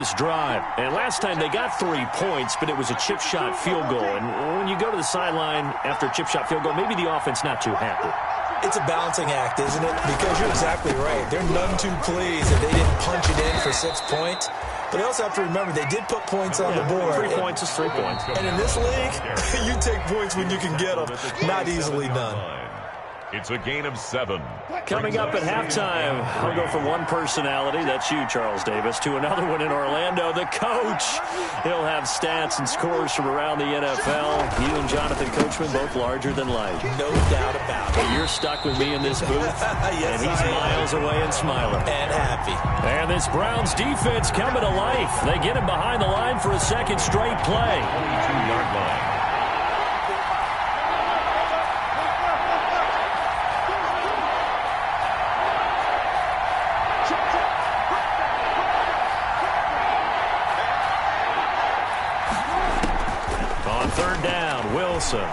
this drive. And last time they got 3 points, but it was a chip shot field goal. And when you go to the sideline after a chip shot field goal, maybe the offense not too happy. It's a balancing act, isn't it? Because you're exactly right. They're none too pleased that they didn't punch it in for 6 points. But you also have to remember they did put points on the board. 3 points is 3 points. And in this league, you take points when you can get them. Not easily done. It's a gain of 7. Coming up at halftime, I'll go from one personality, that's you, Charles Davis, to another one in Orlando, the coach. He'll have stats and scores from around the NFL. You and Jonathan Coachman, both larger than life. No doubt about it. You're stuck with me in this booth, yes, and he's miles away and smiling. And happy. And this Browns defense coming to life. They get him behind the line for a second straight play. 22-yard line. Third down, Wilson. And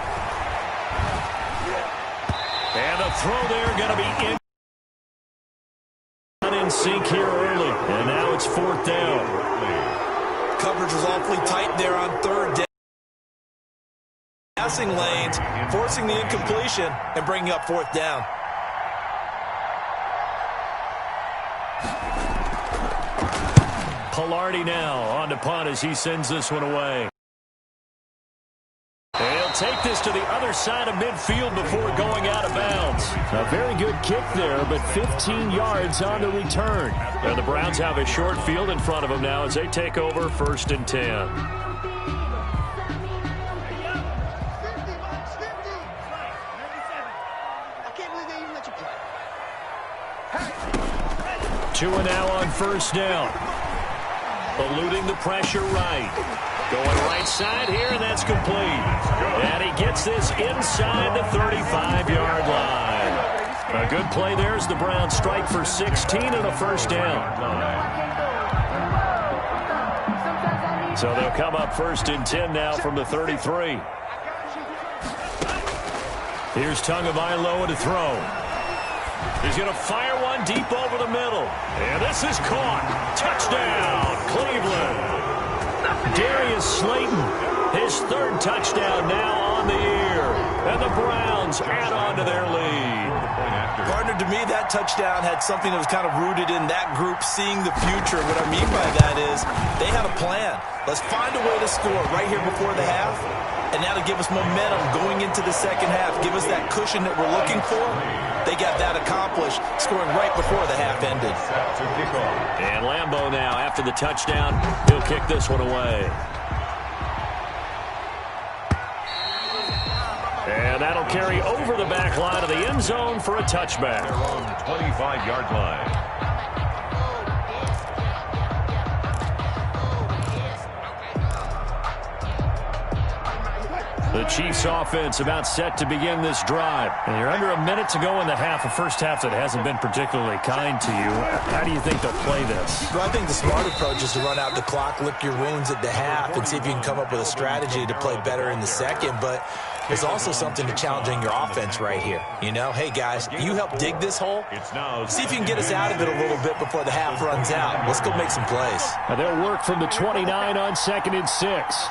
the throw there going to be in sync here early. And now it's 4th down. Coverage was awfully tight there on 3rd down. Passing lanes, forcing the incompletion and bringing up 4th down. Pilardi now on to punt as he sends this one away. They'll take this to the other side of midfield before going out of bounds. A very good kick there, but 15 yards on the return. And the Browns have a short field in front of them now as they take over 1st and 10. Two and now on 1st down. Eluding the pressure right. Going right side here, and that's complete. And he gets this inside the 35-yard line. A good play there as the Browns strike for 16 and a 1st down. So they'll come up 1st and 10 now from the 33. Here's Tagovailoa to throw. He's going to fire one deep over the middle. And this is caught. Touchdown, Cleveland. Darius Slayton, his 3rd touchdown now on the year. And the Browns add on to their lead. Partner, to me, that touchdown had something that was kind of rooted in that group seeing the future. What I mean by that is they had a plan. Let's find a way to score right here before the half. And that'll give us momentum going into the second half. Give us that cushion that we're looking for. They got that accomplished, scoring right before the half ended. And Lambeau now, after the touchdown, he'll kick this one away. And that'll carry over the back line of the end zone for a touchback. 25-yard line. The Chiefs offense about set to begin this drive. And you're under a minute to go in the half, a first half that hasn't been particularly kind to you. How do you think they'll play this? Well, I think the smart approach is to run out the clock, lick your wounds at the half, and see if you can come up with a strategy to play better in the second. But there's also something to challenging your offense right here. You know, hey, guys, you help dig this hole. See if you can get us out of it a little bit before the half runs out. Let's go make some plays. Now they'll work from the 29 on 2nd and 6.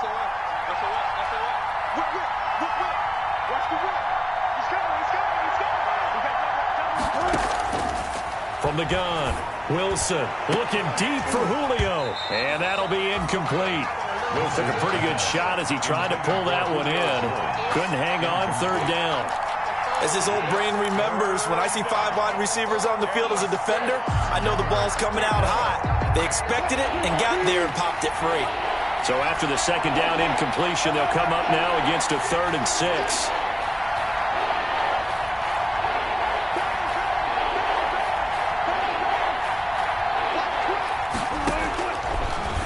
From the gun, Wilson looking deep for Julio. And that'll be incomplete. Wilson took a pretty good shot as he tried to pull that one in. Couldn't hang on 3rd down. As his old brain remembers, when I see 5 wide receivers on the field as a defender, I know the ball's coming out hot. They expected it and got there and popped it free. So after the 2nd down incompletion, they'll come up now against a 3rd and 6.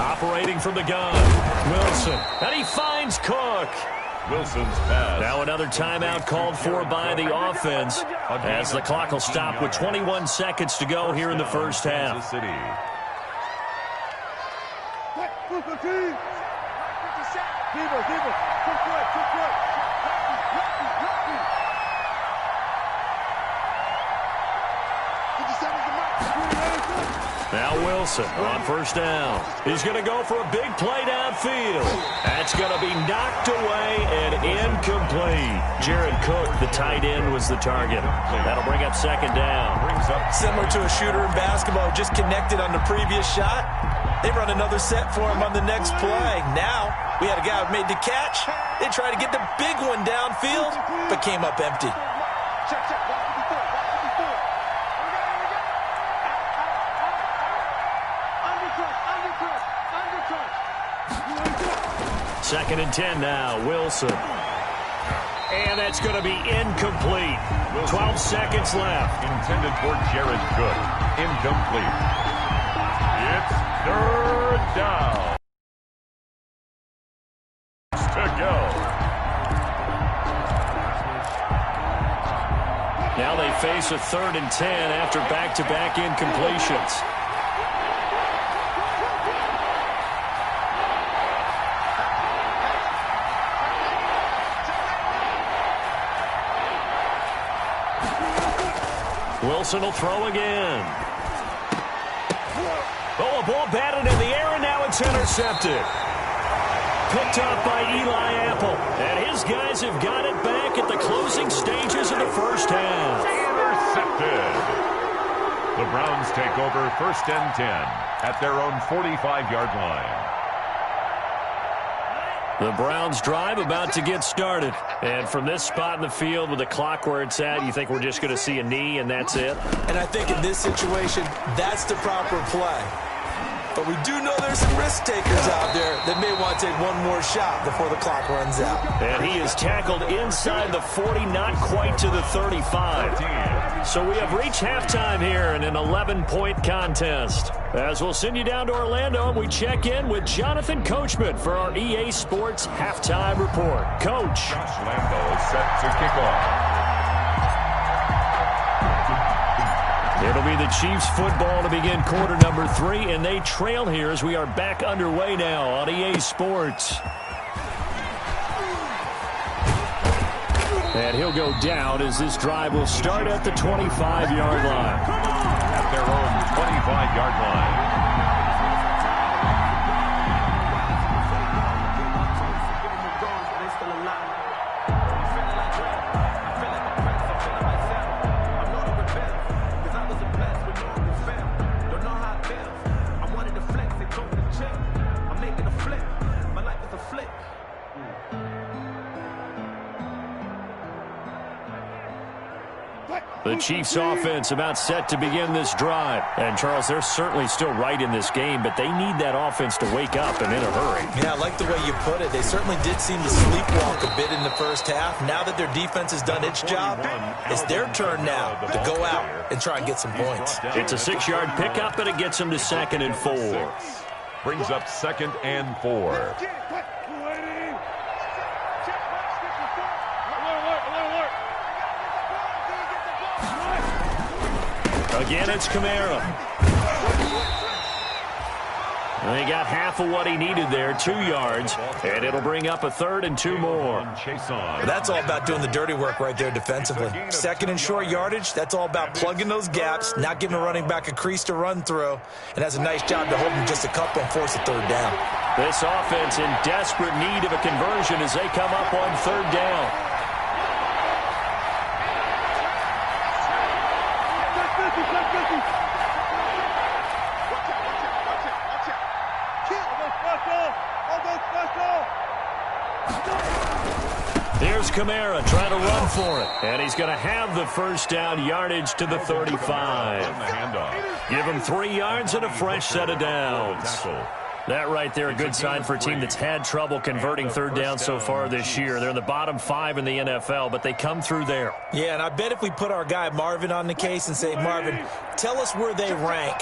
Operating from the gun, Wilson, and he finds Cook. Wilson's pass. Now another timeout called for by the offense as the clock will stop with 21 seconds to go here in the first half. Now Wilson on first down. He's going to go for a big play downfield. That's going to be knocked away and incomplete. Jared Cook, the tight end, was the target. That'll bring up second down. Similar to a shooter in basketball, just connected on the previous shot. They run another set for him on the next play. Now, we had a guy who made the catch. They tried to get the big one downfield, but came up empty. Second and 10 now, Wilson. And that's going to be incomplete. 12 seconds left. Intended for Jared Cook. Incomplete. It's third down. To go. Now they face a 3rd and 10 after back-to-back incompletions. Wilson will throw again. Oh, a ball batted in the air, and now it's intercepted. Picked up by Eli Apple. And his guys have got it back at the closing stages of the first half. Intercepted. The Browns take over 1st and 10 at their own 45-yard line. The Browns drive about to get started. And from this spot in the field with the clock where it's at, you think we're just going to see a knee and that's it? And I think in this situation, that's the proper play. But we do know there's some risk takers out there that may want to take one more shot before the clock runs out. And he is tackled inside the 40, not quite to the 35. So we have reached halftime here in an 11-point contest. As we'll send you down to Orlando, and we check in with Jonathan Coachman for our EA Sports Halftime Report. Coach. Josh Lambo is set to kick off. It'll be the Chiefs football to begin quarter number 3, and they trail here as we are back underway now on EA Sports. And he'll go down as this drive will start at the 25-yard line. At their own 25-yard line. The Chiefs offense about set to begin this drive. And, Charles, they're certainly still right in this game, but they need that offense to wake up and in a hurry. Yeah, I like the way you put it. They certainly did seem to sleepwalk a bit in the first half. Now that their defense has done its job, it's their turn now to go out and try and get some points. It's a 6-yard pickup, and it gets them to 2nd and 4. Brings up 2nd and 4. Again, it's Kamara. And they got half of what he needed there, 2 yards, and it'll bring up a 3rd and 2 more. That's all about doing the dirty work right there defensively. 2nd and short yardage, that's all about plugging those gaps, not giving a running back a crease to run through, and has a nice job to hold him just a couple and force a 3rd down. This offense in desperate need of a conversion as they come up on 3rd down. Here's Kamara trying to run for it. And he's going to have the first down yardage to the 35. Give him 3 yards and a fresh set of downs. That right there, a good sign for a team that's had trouble converting 3rd down so far this year. They're in the bottom 5 in the NFL, but they come through there. Yeah, and I bet if we put our guy Marvin on the case and say, Marvin, tell us where they rank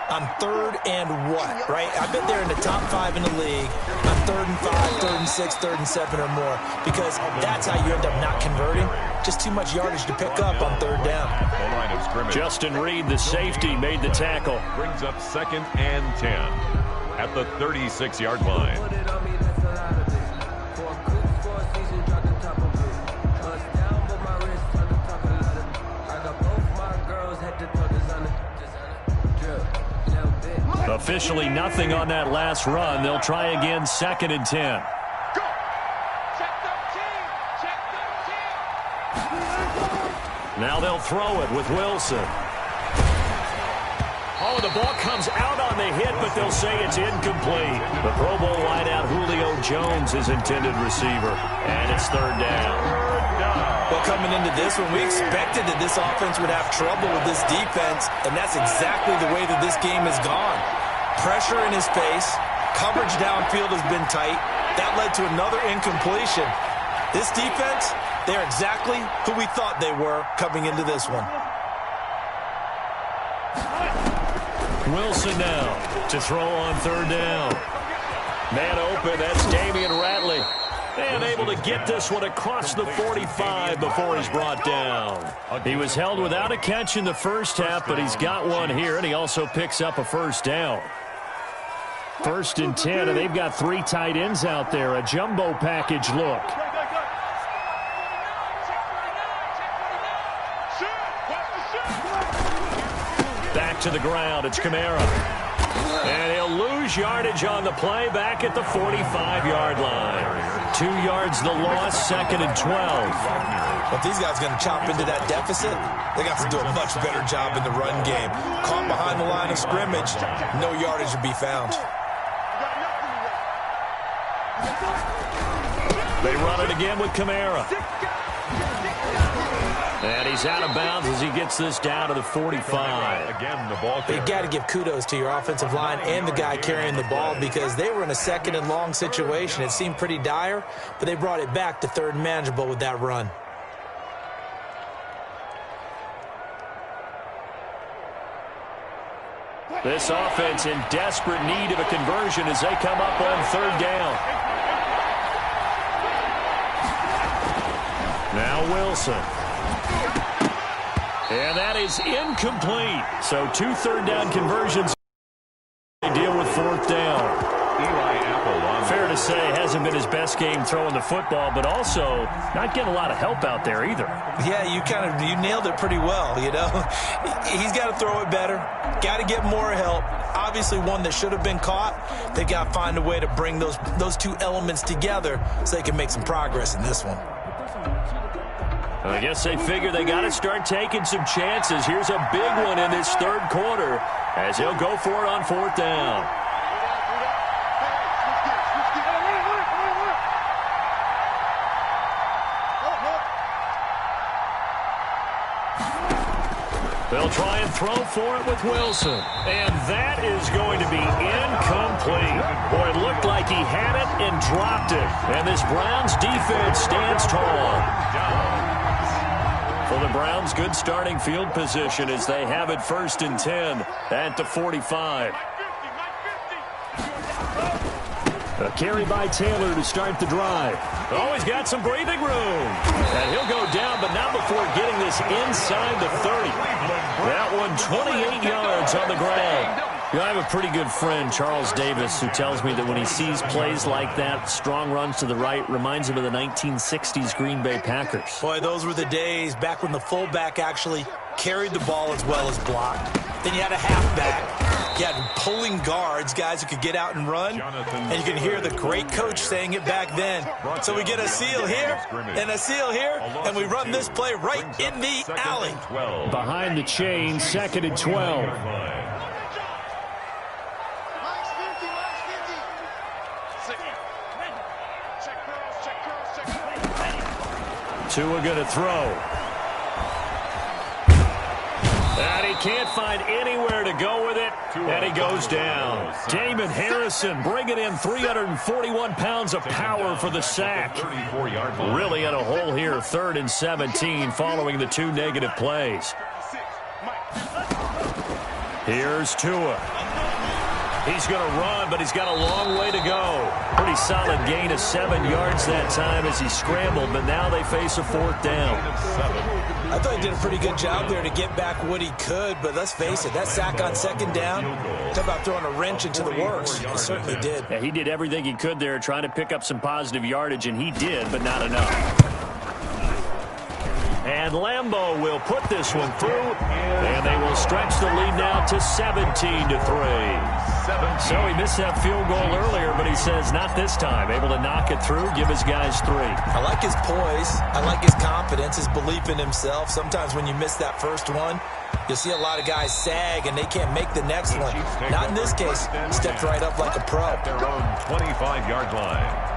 on 3rd and what, right? I bet they're in the top 5 in the league on 3rd and 5, 3rd and 6, 3rd and 7 or more, because that's how you end up not converting. Just too much yardage to pick up on 3rd down. Justin Reed, the safety, made the tackle. Brings up 2nd and 10. At the 36-yard line. Officially nothing on that last run. They'll try again, 2nd and 10. Now they'll throw it with Wilson. Oh, the ball comes out on the hit, but they'll say it's incomplete. The Pro Bowl wideout Julio Jones is intended receiver, and it's 3rd down. Well, coming into this one, we expected that this offense would have trouble with this defense, and that's exactly the way that this game has gone. Pressure in his face, coverage downfield has been tight. That led to another incompletion. This defense, they're exactly who we thought they were coming into this one. Wilson now to throw on 3rd down. Man open, that's Damian Ratley. And able to get this one across the 45 before he's brought down. He was held without a catch in the first half, but he's got one here, and he also picks up a 1st down. 1st and 10, and they've got 3 tight ends out there. A jumbo package look. Back to the ground, it's Kamara. And he'll lose yardage on the play back at the 45-yard line. 2 yards the loss, 2nd and 12. But these guys are going to chop into that deficit. They got to do a much better job in the run game. Caught behind the line of scrimmage, no yardage to be found. They run it again with Kamara. And he's out of bounds as he gets this down to the 45. Again, the ball carrier. You got to give kudos to your offensive line and the guy carrying the ball because they were in a 2nd and long situation. It seemed pretty dire, but they brought it back to 3rd and manageable with that run. This offense in desperate need of a conversion as they come up on 3rd down. Now Wilson. And that is incomplete. So 2 3rd-down conversions. They deal with 4th down. Fair to say, hasn't been his best game throwing the football, but also not getting a lot of help out there either. Yeah, you nailed it pretty well, you know. He's got to throw it better. Got to get more help. Obviously one that should have been caught. They got to find a way to bring those 2 elements together so they can make some progress in this one. I guess they figure they got to start taking some chances. Here's a big one in this 3rd quarter as he'll go for it on 4th down. They'll try and throw for it with Wilson. And that is going to be incomplete. Boy, it looked like he had it and dropped it. And this Browns defense stands tall. For the Browns, good starting field position as they have it 1st and 10 at the 45. A carry by Taylor to start the drive. Oh, he's got some breathing room. And he'll go down, but not before getting this inside the 30. That one 28 yards on the ground. You know, I have a pretty good friend, Charles Davis, who tells me that when he sees plays like that, strong runs to the right, reminds him of the 1960s Green Bay Packers. Boy, those were the days back when the fullback actually carried the ball as well as blocked. Then you had a halfback. You had pulling guards, guys who could get out and run. And you can hear the great coach saying it back then. So we get a seal here and a seal here, and we run this play right in the alley. Behind the chain, 2nd and 12. Tua going to throw. And he can't find anywhere to go with it, and he goes down. Damon Harrison bringing in 341 pounds of power for the sack. Really in a hole here, 3rd and 17 following the 2 negative plays. Here's Tua. He's going to run, but he's got a long way to go. Pretty solid gain of 7 yards that time as he scrambled, but now they face a 4th down. I thought he did a pretty good job there to get back what he could, but let's face it, that sack on 2nd down, talk about throwing a wrench into the works. He certainly did. Yeah, he did everything he could there trying to pick up some positive yardage, and he did, but not enough. And Lambeau will put this one through, and they will stretch the lead now to 17-3. So he missed that field goal earlier, but he says not this time. Able to knock it through, give his guys 3. I like his poise. I like his confidence, his belief in himself. Sometimes when you miss that first one, you'll see a lot of guys sag, and they can't make the next one. Not in this case. Stepped right up like a pro. At their own 25-yard line.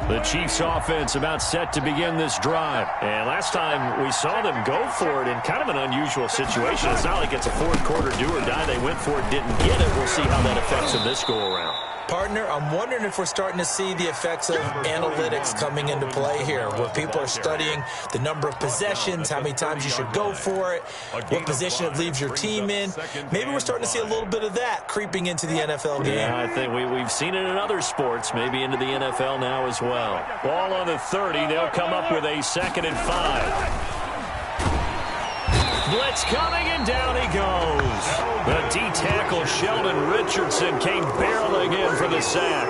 The Chiefs offense about set to begin this drive. And last time we saw them go for it in kind of an unusual situation. It's not like it's a fourth quarter do or die. They went for it, didn't get it. We'll see how that affects them this go around. Partner, I'm wondering if we're starting to see the effects of analytics coming into play here, where people are studying the number of possessions, how many times you should go for it, what position it leaves your team in. Maybe we're starting to see a little bit of that creeping into the NFL game. Yeah, I think we've seen it in other sports, maybe into the NFL now as well. Ball on the 30. They'll come up with a 2nd and 5. Blitz coming, and down he goes. The D-tackle Sheldon Richardson came barreling in for the sack.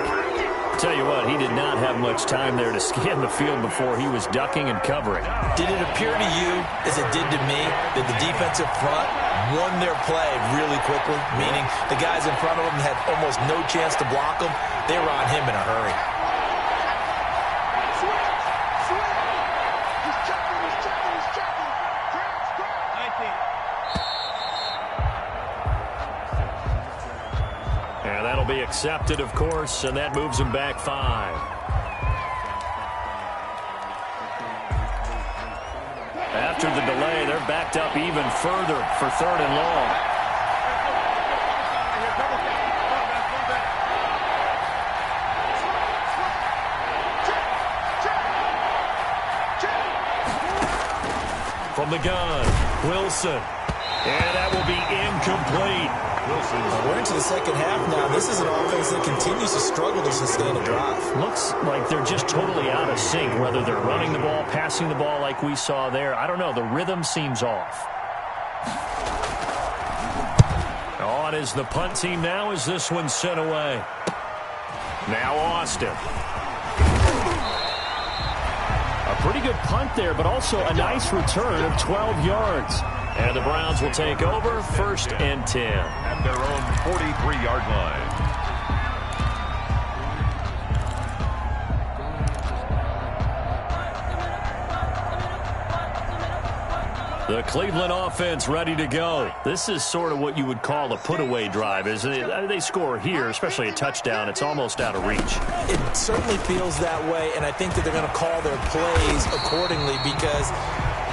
Tell you what, he did not have much time there to scan the field before he was ducking and covering. Did it appear to you, as it did to me, that the defensive front won their play really quickly? Meaning the guys in front of them had almost no chance to block him. They were on him in a hurry. Be accepted, of course, and that moves them back 5. After the delay, they're backed up even further for 3rd and long. From the gun, Wilson, and that will be incomplete. We're into the second half now. This is an offense that continues to struggle to sustain a drive. Looks like they're just totally out of sync, whether they're running the ball, passing the ball like we saw there. I don't know. The rhythm seems off. On is the punt team now as this one's sent away. Now Austin. A pretty good punt there, but also a nice return of 12 yards. And the Browns will take over 1st and 10. At their own 43-yard line. The Cleveland offense ready to go. This is sort of what you would call a put-away drive, isn't it? They score here, especially a touchdown. It's almost out of reach. It certainly feels that way, and I think that they're going to call their plays accordingly, because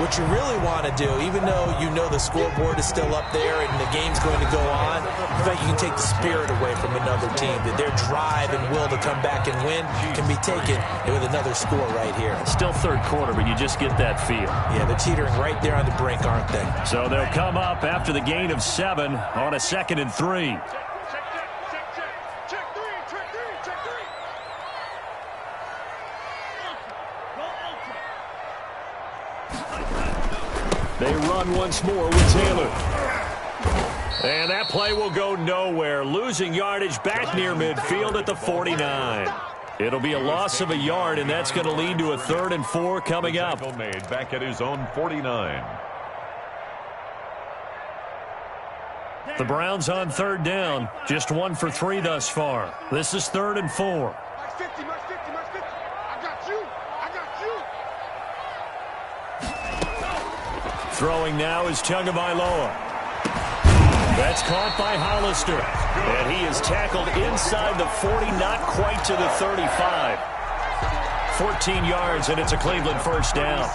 what you really want to do, even though you know the scoreboard is still up there and the game's going to go on, in fact, you can take the spirit away from another team, that their drive and will to come back and win can be taken with another score right here. Still 3rd quarter, but you just get that feel. Yeah, they're teetering right there on the brink, aren't they? So they'll come up after the gain of 7 on a 2nd and 3. They run once more with Taylor. And that play will go nowhere. Losing yardage back near midfield at the 49. It'll be a loss of a yard, and that's going to lead to a 3rd and 4 coming up. Made back at his own 49. The Browns on 3rd down. Just 1 for 3 thus far. This is 3rd and 4. Throwing now is Tagovailoa. That's caught by Hollister. And he is tackled inside the 40, not quite to the 35. 14 yards, and it's a Cleveland 1st down.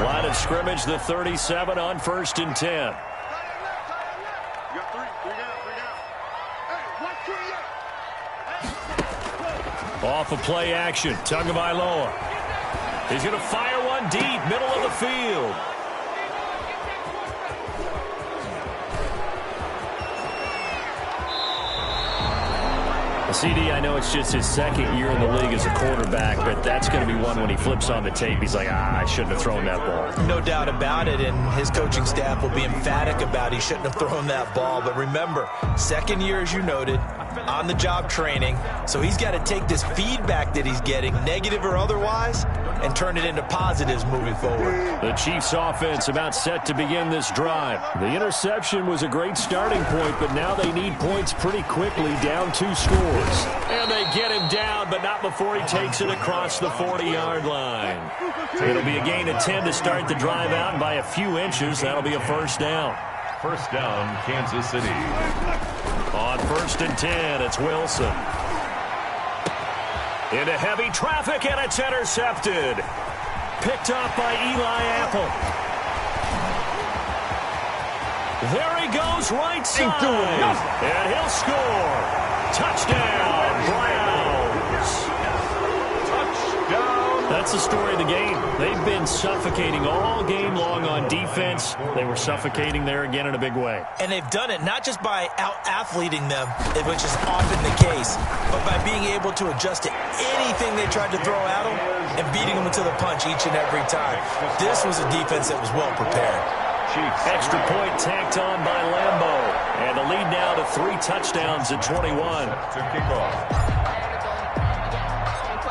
Line of scrimmage, the 37 on 1st and 10. Off of play action, Tagovailoa. He's going to fire one deep, middle of the field. CD, I know it's just his second year in the league as a quarterback, but that's going to be one when he flips on the tape. He's like, I shouldn't have thrown that ball. No doubt about it, and his coaching staff will be emphatic about he shouldn't have thrown that ball. But remember, second year, as you noted, on-the-job training, so he's got to take this feedback that he's getting, negative or otherwise, and turn it into positives moving forward. The Chiefs offense about set to begin this drive. The interception was a great starting point, but now they need points pretty quickly, down 2 scores. And they get him down, but not before he takes it across the 40-yard line. It'll be a gain of 10 to start the drive out, and by a few inches, that'll be a first down. First down, Kansas City. On 1st and 10, it's Wilson. Into heavy traffic, and it's intercepted. Picked up by Eli Apple. There he goes, right side. And he'll score. Touchdown, Browns. Touchdown. That's the story of the game. They've been suffocating all game long on defense. They were suffocating there again in a big way. And they've done it not just by out-athleting them, which is often the case, but by being able to adjust to anything they tried to throw at them and beating them to the punch each and every time. This was a defense that was well prepared. Chiefs. Extra point tacked on by Lambeau. And the lead now to 3 touchdowns at 21. To kick off.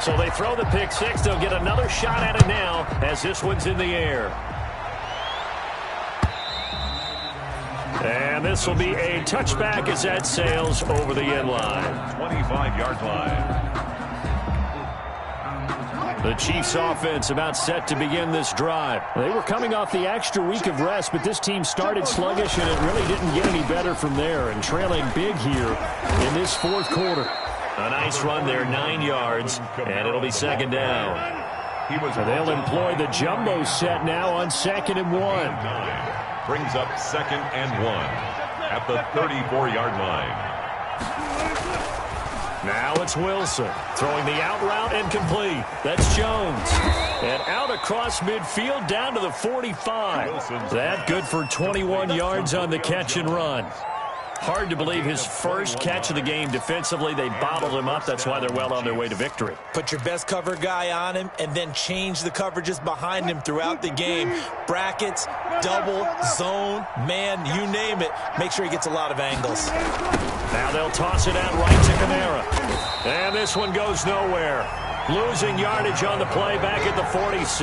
So they throw the pick 6. They'll get another shot at it now as this one's in the air. And this will be a touchback as that sails over the end line. 25-yard line. The Chiefs offense about set to begin this drive. They were coming off the extra week of rest, but this team started sluggish, and it really didn't get any better from there, and trailing big here in this 4th quarter. A nice run there, 9 yards, and it'll be 2nd down. They'll employ the jumbo set now on 2nd and 1. Brings up 2nd and 1 at the 34-yard line. Now it's Wilson throwing the out route and complete. That's Jones. And out across midfield down to the 45. That good for 21 yards on the catch and run. Hard to believe his first catch of the game defensively. They bottled him up. That's why they're well on their way to victory. Put your best cover guy on him and then change the coverages behind him throughout the game. Brackets, double, zone, man, you name it. Make sure he gets a lot of angles. Now they'll toss it out right to Kamara. And this one goes nowhere. Losing yardage on the play back at the 46.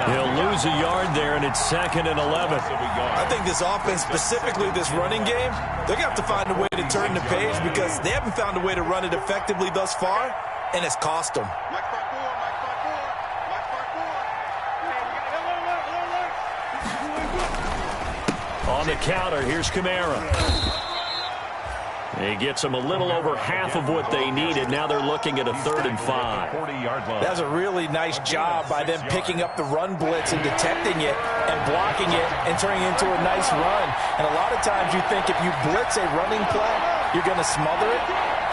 He'll lose a yard there, and it's 2nd and 11. I think this offense, specifically this running game, they're going to have to find a way to turn the page because they haven't found a way to run it effectively thus far, and it's cost them. On the counter, here's Kamara. He gets them a little over half of what they needed. Now they're looking at a 3rd and 5. That was a really nice job by them picking up the run blitz and detecting it and blocking it and turning it into a nice run. And a lot of times you think if you blitz a running play, you're going to smother it.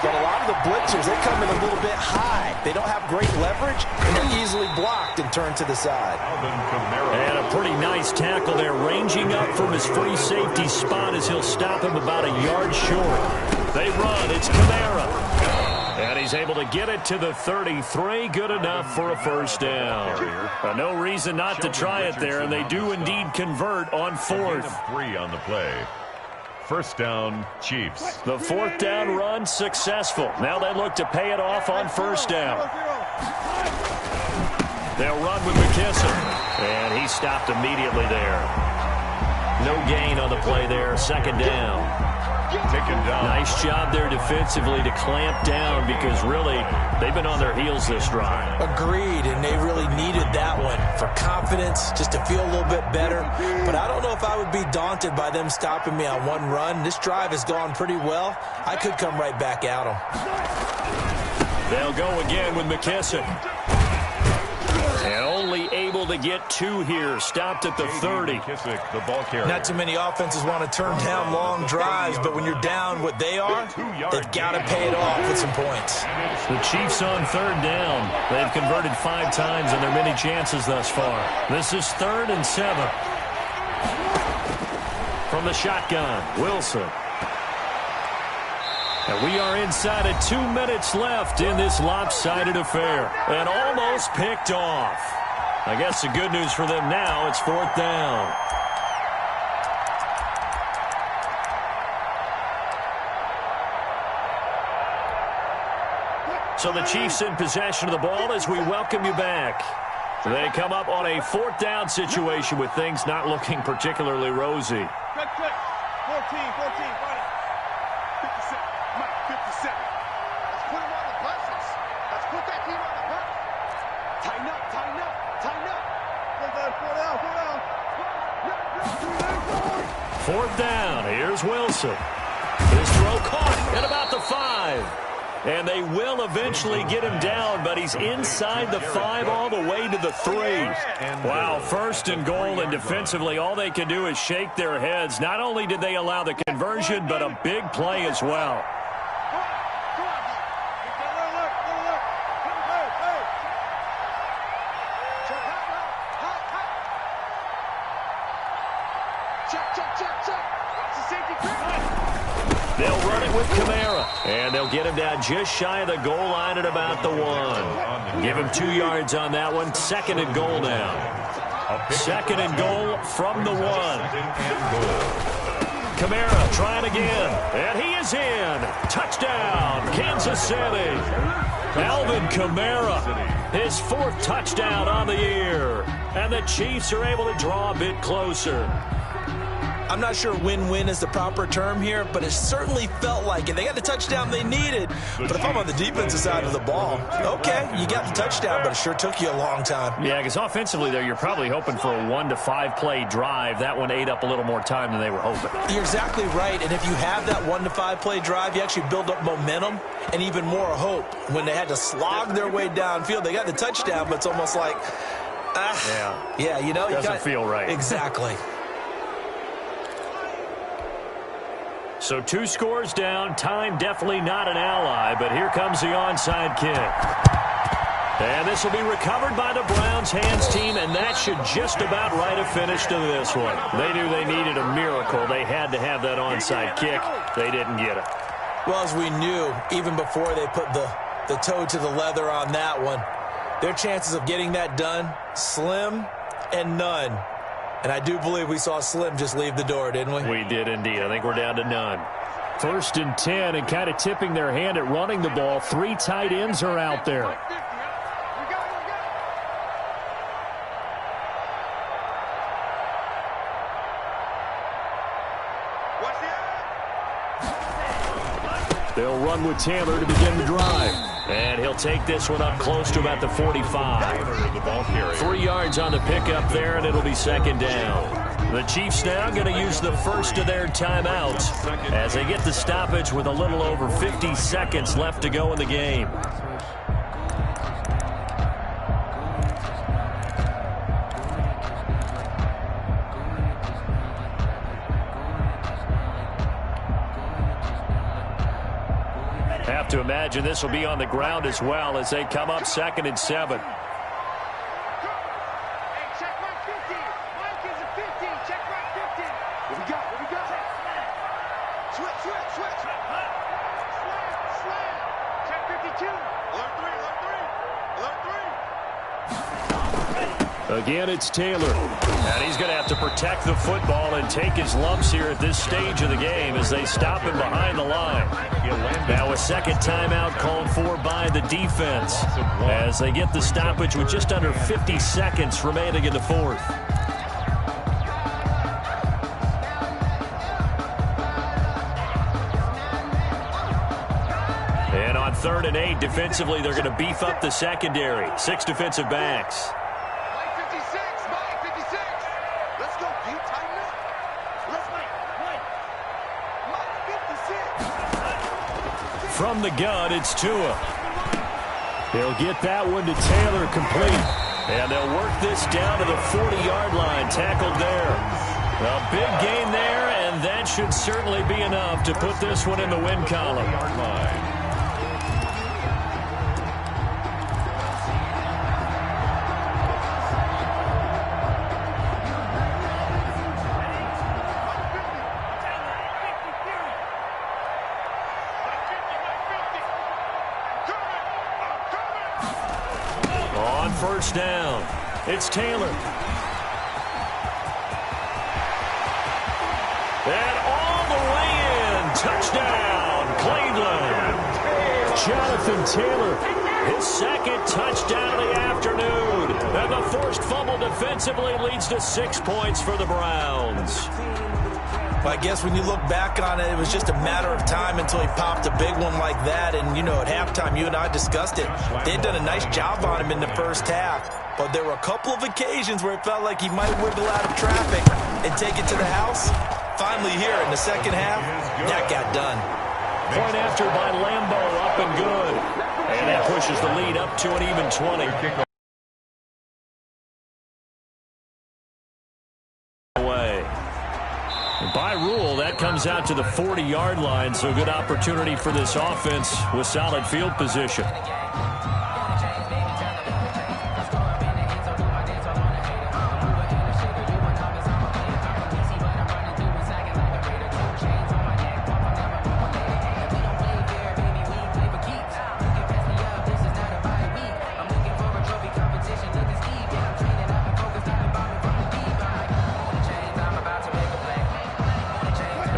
But a lot of the blitzers, they come in a little bit high. They don't have great leverage, and they're easily blocked and turned to the side. And a pretty nice tackle there, ranging up from his free safety spot as he'll stop him about a yard short. They run. It's Kamara. And he's able to get it to the 33. Good enough for a first down. No reason not to try it there, and they do indeed convert on 4th. 3 on the play. First down, Chiefs. The 4th down run successful. Now they look to pay it off on 1st down. They'll run with McKissick. And he stopped immediately there. No gain on the play there. 2nd down. Taken down. Nice job there defensively to clamp down because really they've been on their heels this drive. Agreed, and they really needed that one for confidence, just to feel a little bit better. But I don't know if I would be daunted by them stopping me on one run. This drive has gone pretty well. I could come right back at them. They'll go again with McKissick. And only able to get 2 here. Stopped at the 30. McKissick, the ball carrier. Not too many offenses want to turn down long drives, but when you're down what they are, they've got to pay it off with some points. The Chiefs on 3rd down. They've converted 5 times in their many chances thus far. This is 3rd and 7. From the shotgun, Wilson. And we are inside of 2 minutes left in this lopsided affair. And almost picked off. I guess the good news for them now, it's 4th down. So the Chiefs in possession of the ball as we welcome you back. They come up on a 4th down situation with things not looking particularly rosy. 14, 14, 57. Let's put him on the buses. Let's put that team on the bus. Tighten up, tighten up, tighten up. 4th down. Here's Wilson. His throw caught at about the 5. And they will eventually get him down, but he's inside the 5 all the way to the 3. Wow, 1st and goal, and defensively all they can do is shake their heads. Not only did they allow the conversion, but a big play as well. They'll run it with Kamara, and they'll get him down just shy of the goal line at about the 1. Give him 2 yards on that one. 2nd and goal now. 2nd and goal from the 1. Kamara trying again, and he is in. Touchdown, Kansas City. Alvin Kamara, his 4th touchdown on the year. And the Chiefs are able to draw a bit closer. I'm not sure win-win is the proper term here, but it certainly felt like it. They got the touchdown they needed, but if I'm on the defensive side of the ball, okay, you got the touchdown, but it sure took you a long time. Yeah, because offensively, though, you're probably hoping for a 1 to 5 play drive. That one ate up a little more time than they were hoping. You're exactly right, and if you have that 1 to 5 play drive, you actually build up momentum and even more hope. When they had to slog their way downfield, they got the touchdown, but it's almost like, yeah, you know, doesn't feel right. Exactly. So 2 scores down. Time definitely not an ally, but here comes the onside kick. And this will be recovered by the Browns hands team, and that should just about write a finish to this one. They knew they needed a miracle. They had to have that onside kick. They didn't get it. Well, as we knew, even before they put the toe to the leather on that one, their chances of getting that done, slim and none. And I do believe we saw Slim just leave the door, didn't we? We did indeed. I think we're down to none. 1st and 10, and kind of tipping their hand at running the ball. 3 tight ends are out there. They'll run with Taylor to begin the drive. And he'll take this one up close to about the 45. 3 yards on the pickup there, and it'll be 2nd down. The Chiefs now going to use the first of their timeouts as they get the stoppage with a little over 50 seconds left to go in the game. Have to imagine this will be on the ground as well as they come up 2nd and 7. Again, it's Taylor. And he's going to have to protect the football and take his lumps here at this stage of the game as they stop him behind the line. Now a 2nd timeout called for by the defense as they get the stoppage with just under 50 seconds remaining in the 4th. And on 3rd and 8, defensively, they're going to beef up the secondary. 6 defensive backs. From the gun, it's Tua. He'll get that one to Taylor complete. And they'll work this down to the 40-yard line, tackled there. A big gain there, and that should certainly be enough to put this one in the win column. first down. It's Taylor. And all the way in. Touchdown, Cleveland. Jonathan Taylor, his second touchdown of the afternoon. And the forced fumble defensively leads to 6 points for the Browns. I guess when you look back on it, it was just a matter of time until he popped a big one like that. And, you know, at halftime, you and I discussed it. They'd done a nice job on him in the first half. But there were a couple of occasions where it felt like he might wiggle out of traffic and take it to the house. Finally here in the second half, that got done. Point after by Lambo, up and good. And that pushes the lead up to an even 20. By rule, that comes out to the 40-yard line, so good opportunity for this offense with solid field position.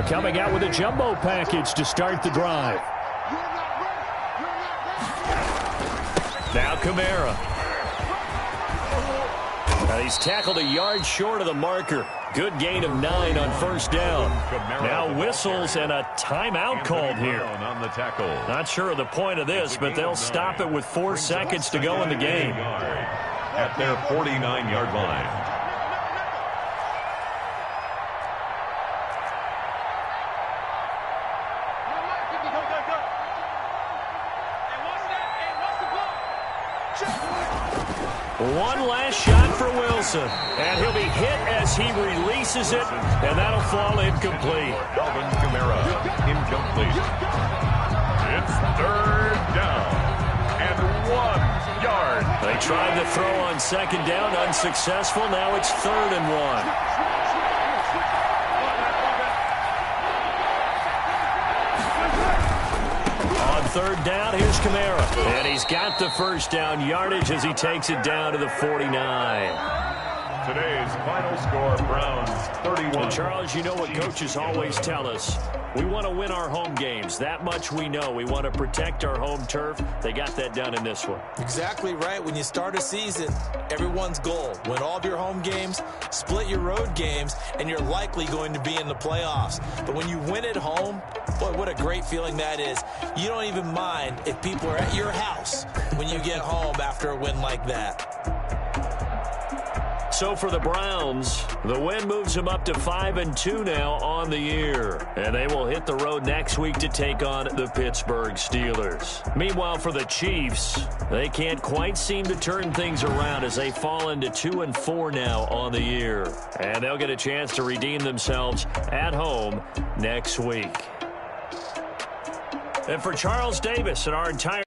Coming out with a jumbo package to start the drive. Now Kamara. Now he's tackled a yard short of the marker. Good gain of 9 on first down. Now whistles and a timeout called here. On the tackle. Not sure of the point of this, but they'll stop it with 4 seconds to go in the game. At their 49-yard line. One last shot for Wilson, and he'll be hit as he releases it, and that'll fall incomplete. Alvin Kamara, incomplete. It's third down and 1 yard. They tried to throw on second down, unsuccessful. Now it's 3rd and 1. Third down, here's Kamara. And he's got the first down yardage as he takes it down to the 49. Today's final score, Browns 31. Well, Charles, you know what coaches always tell us. We want to win our home games. That much we know. We want to protect our home turf. They got that done in this one. Exactly right. When you start a season, everyone's goal: win all of your home games, split your road games, and you're likely going to be in the playoffs. But when you win at home, boy, what a great feeling that is. You don't even mind if people are at your house when you get home after a win like that. So for the Browns, the win moves them up to 5-2 now on the year. And they will hit the road next week to take on the Pittsburgh Steelers. Meanwhile, for the Chiefs, they can't quite seem to turn things around as they fall into 2-4 now on the year. And they'll get a chance to redeem themselves at home next week. And for Charles Davis and our entire